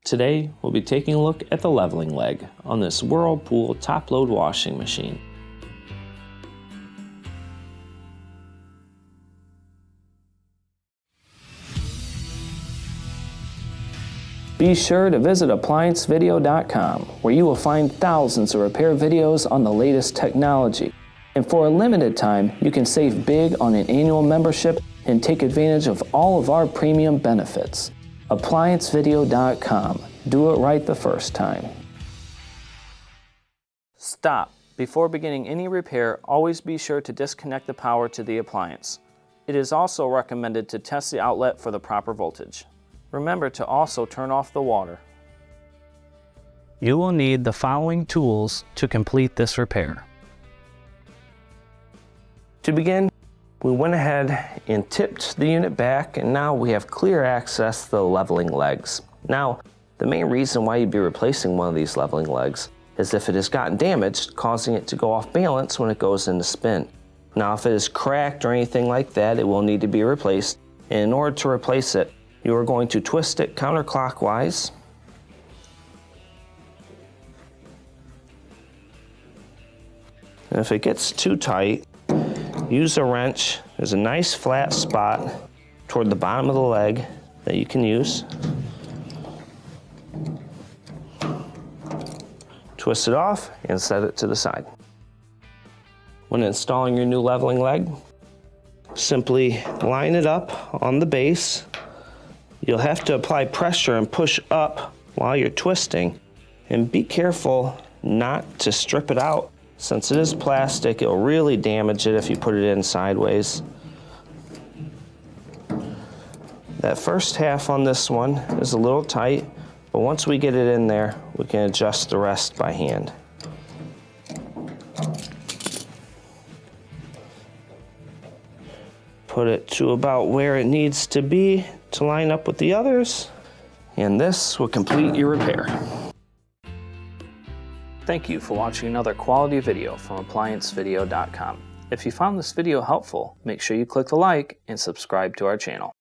Today, we'll be taking a look at the leveling leg on this Whirlpool top-load washing machine. Be sure to visit ApplianceVideo.com, where you will find thousands of repair videos on the latest technology. And for a limited time, you can save big on an annual membership and take advantage of all of our premium benefits. ApplianceVideo.com. Do it right the first time. Stop. Before beginning any repair, always be sure to disconnect the power to the appliance. It is also recommended to test the outlet for the proper voltage. Remember to also turn off the water. You will need the following tools to complete this repair. To begin, we went ahead and tipped the unit back, and now we have clear access to the leveling legs. Now, the main reason why you'd be replacing one of these leveling legs is if it has gotten damaged, causing it to go off balance when it goes into spin. Now, if it is cracked or anything like that, it will need to be replaced. And in order to replace it, you are going to twist it counterclockwise. And if it gets too tight, use a wrench. There's a nice flat spot toward the bottom of the leg that you can use. Twist it off and set it to the side. When installing your new leveling leg, simply line it up on the base. You'll have to apply pressure and push up while you're twisting, and be careful not to strip it out. Since it is plastic, it'll really damage it if you put it in sideways. That first half on this one is a little tight, but once we get it in there, we can adjust the rest by hand. Put it to about where it needs to be to line up with the others, and this will complete your repair. Thank you for watching another quality video from ApplianceVideo.com. If you found this video helpful, make sure you click the like and subscribe to our channel.